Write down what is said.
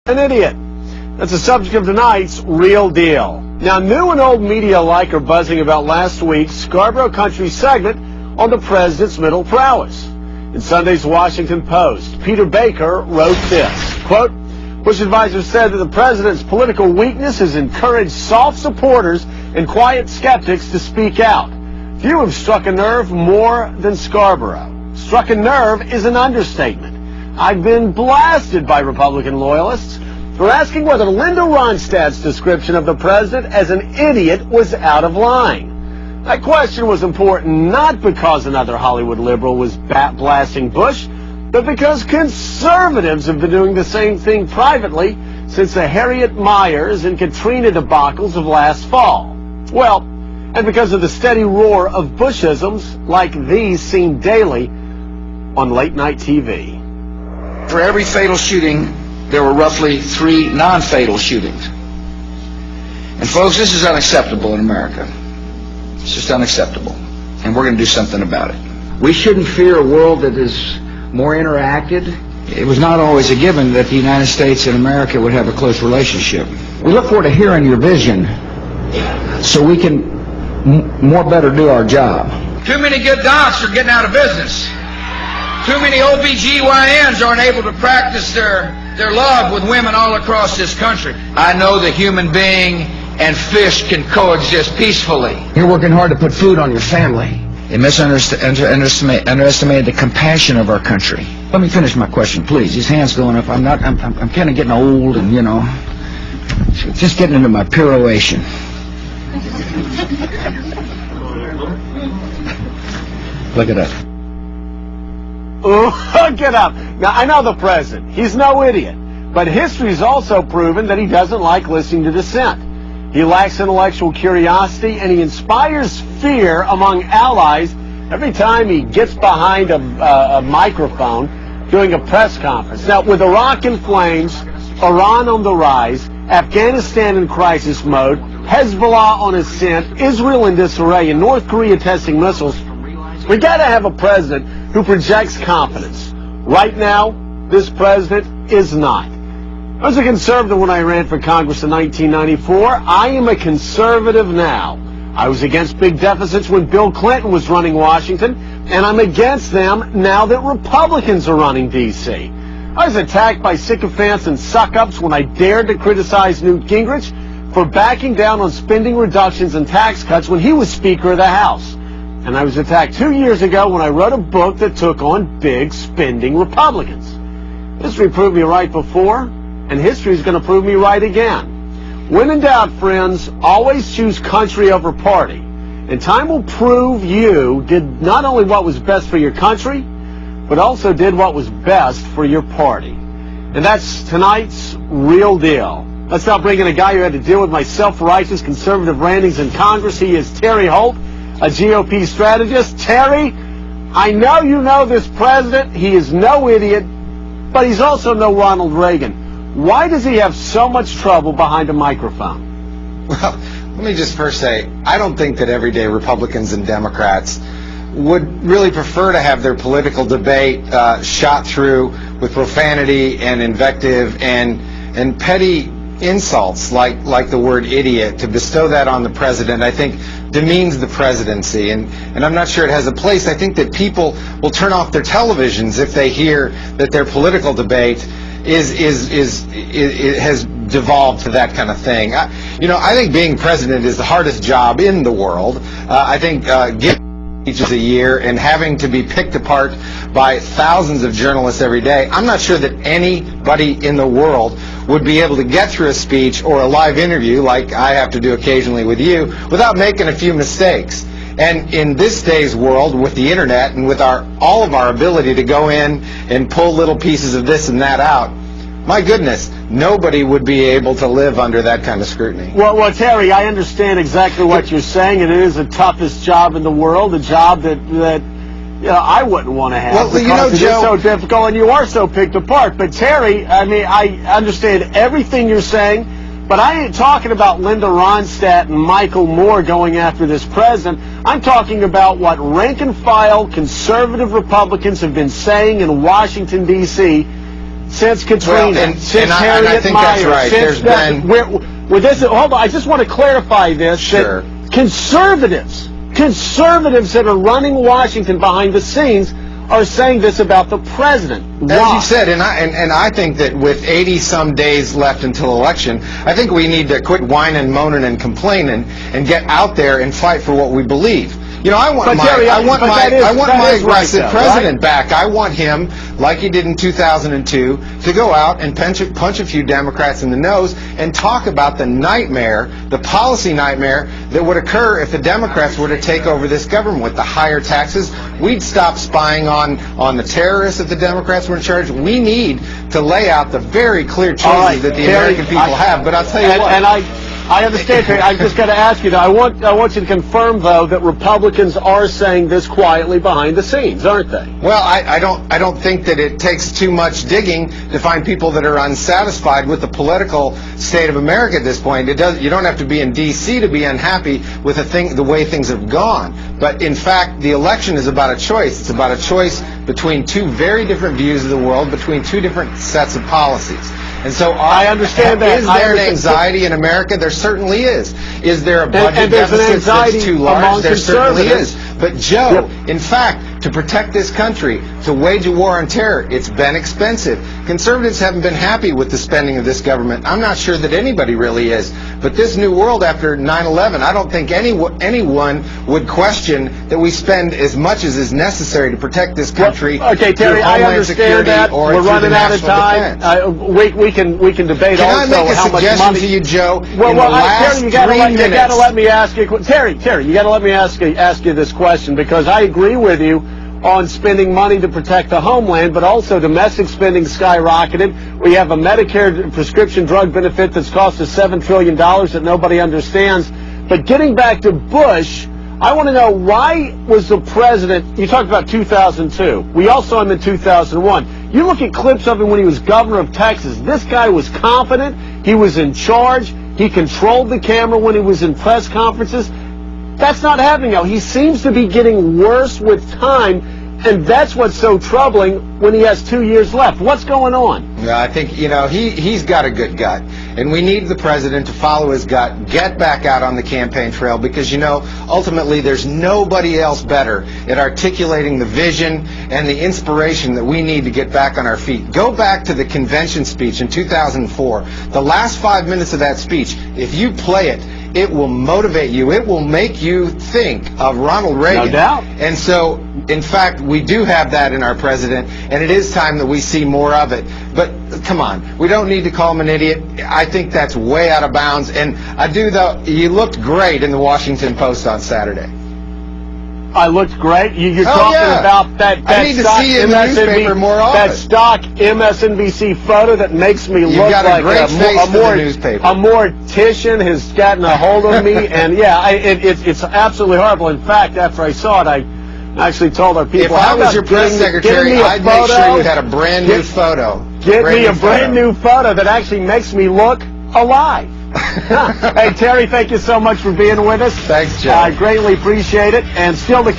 An idiot. That's the subject of tonight's Real Deal. Now, new and old media alike are buzzing about last week's Scarborough Country segment on the president's mental prowess. In Sunday's Washington Post, Peter Baker wrote this, quote, Bush advisors said that the president's political weakness has encouraged soft supporters and quiet skeptics to speak out. Few have struck a nerve more than Scarborough. Struck a nerve is an understatement. I've been blasted by Republican loyalists for asking whether Linda Ronstadt's description of the president as an idiot was out of line. That question was important not because another Hollywood liberal was blasting Bush, but because conservatives have been doing the same thing privately since the Harriet Miers and Katrina debacles of last fall. Well, and because of the steady roar of Bushisms like these seen daily on late-night TV. For every fatal shooting, there were roughly 3 non-fatal shootings. And folks, this is unacceptable in America. It's just unacceptable. And we're going to do something about it. We shouldn't fear a world that is more interacted. It was not always a given that the United States and America would have a close relationship. We look forward to hearing your vision so we can more better do our job. Too many good docs are getting out of business. Too many OBGYNs aren't able to practice their love with women all across this country. I know the human being and fish can coexist peacefully. You're working hard to put food on your family. They underestimated the compassion of our country. Let me finish my question, please. His hand's going up. I'm kind of getting old and, you know, just getting into my peroration. Look it up. Look it up. Now, I know the president. He's no idiot. But history's also proven that he doesn't like listening to dissent. He lacks intellectual curiosity, and he inspires fear among allies every time he gets behind a microphone doing a press conference. Now, with Iraq in flames, Iran on the rise, Afghanistan in crisis mode, Hezbollah on ascent, Israel in disarray, and North Korea testing missiles, we got to have a president who projects confidence. Right now, this president is not. I was a conservative when I ran for Congress in 1994. I am a conservative now. I was against big deficits when Bill Clinton was running Washington, and I'm against them now that Republicans are running D.C. I was attacked by sycophants and suck-ups when I dared to criticize Newt Gingrich for backing down on spending reductions and tax cuts when he was Speaker of the House. And I was attacked 2 years ago when I wrote a book that took on big spending Republicans. History proved me right before, and history is going to prove me right again. When in doubt, friends, always choose country over party. And time will prove you did not only what was best for your country, but also did what was best for your party. And that's tonight's Real Deal. Let's now bring in a guy who had to deal with my self-righteous conservative rantings in Congress. He is Terry Holt, a GOP strategist. Terry, I know you know this president. He is no idiot, but he's also no Ronald Reagan. Why does he have so much trouble behind a microphone? Well, let me just first say, I don't think that everyday Republicans and Democrats would really prefer to have their political debate shot through with profanity and invective and petty insults like the word idiot. To bestow that on the president, I think, demeans the presidency, and I'm not sure it has a place. I think that people will turn off their televisions if they hear that their political debate has devolved to that kind of thing. I think being president is the hardest job in the world. I think getting speeches a year and having to be picked apart by thousands of journalists every day, I'm not sure that anybody in the world would be able to get through a speech or a live interview like I have to do occasionally with you without making a few mistakes. And in this day's world, with the internet and with all of our ability to go in and pull little pieces of this and that out, my goodness, nobody would be able to live under that kind of scrutiny. Well, Terry, I understand exactly what you're saying, and it is the toughest job in the world, a job that I wouldn't want to have because it is so difficult, and you are so picked apart. But Terry, I mean, I understand everything you're saying, but I ain't talking about Linda Ronstadt and Michael Moore going after this president. I'm talking about what rank-and-file conservative Republicans have been saying in Washington, D.C., since Katrina, Well, and since I Harriet think Miers, that's right. since There's been- with this. Hold on, I just want to clarify this. Sure. That conservatives that are running Washington behind the scenes are saying this about the president. As Why? you said, and I think that with 80-some days left until election, I think we need to quit whining, moaning, and complaining and get out there and fight for what we believe. You know, I want But my Jerry, I want but my that is- I want that my is right, aggressive though, president back. I want him, like he did in 2002, to go out and punch a few Democrats in the nose and talk about the nightmare, the policy nightmare that would occur if the Democrats were to take over this government with the higher taxes. We'd stop spying on the terrorists if the Democrats were in charge. We need to lay out the very clear choices All right, that the Terry, American people have. But I'll tell you what. And I understand, Terry. I've just got to ask you, though. I want you to confirm, though, that Republicans are saying this quietly behind the scenes, aren't they? Well, I don't think that it takes too much digging to find people that are unsatisfied with the political state of America at this point. You don't have to be in D.C. to be unhappy with the way things have gone. But in fact, the election is about a choice. It's about a choice between two very different views of the world, between two different sets of policies. And so I understand that. Is I there an understand. anxiety in America? There certainly is. Is there a And budget there's an deficit anxiety that's too large? among There certainly conservatives. is. But Joe, Yep. in fact, to protect this country, to wage a war on terror, it's been expensive. Conservatives haven't been happy with the spending of this government. I'm not sure that anybody really is. But this new world after 9/11, I don't think anyone would question that we spend as much as is necessary to protect this country. Well, okay, Terry, through I Homeland understand Security that. or We're through running the out of national time. defense. We can debate Can I also make a how much suggestion money. to you, Joe? Well, in the last Terry, you got 3 minutes, to let me ask you, Terry, you got to let me ask you this question, because I agree with you on spending money to protect the homeland, but also domestic spending skyrocketed. We have a Medicare prescription drug benefit that's cost us $7 trillion that nobody understands. But getting back to Bush, I want to know, why was the president, you talked about 2002. We all saw him in 2001. You look at clips of him when he was governor of Texas. This guy was confident. He was in charge. He controlled the camera when he was in press conferences. That's not happening now. He seems to be getting worse with time, and that's what's so troubling when he has 2 years left. What's going on? Yeah, I think, he's got a good gut, and we need the president to follow his gut, get back out on the campaign trail, because, ultimately there's nobody else better at articulating the vision and the inspiration that we need to get back on our feet. Go back to the convention speech in 2004. The last 5 minutes of that speech, if you play it, it will motivate you. It will make you think of Ronald Reagan. No doubt. And so, in fact, we do have that in our president, and it is time that we see more of it. But come on, we don't need to call him an idiot. I think that's way out of bounds. And I do, though. You looked great in the Washington Post on Saturday. I looked great. You're Oh, talking yeah. about that I need to stock see you in the newspaper more that often. stock MSNBC photo that makes me look got a like great face for the newspaper. a mortician has gotten a hold of me, and yeah, it's absolutely horrible. In fact, after I saw it, I actually told our people, If I how was about your press getting secretary, me a I'd make photo? sure you had a brand new photo. Get me a brand new photo that actually makes me look alive. Hey, Terry, thank you so much for being with us. Thanks, Joe. I greatly appreciate it. And still the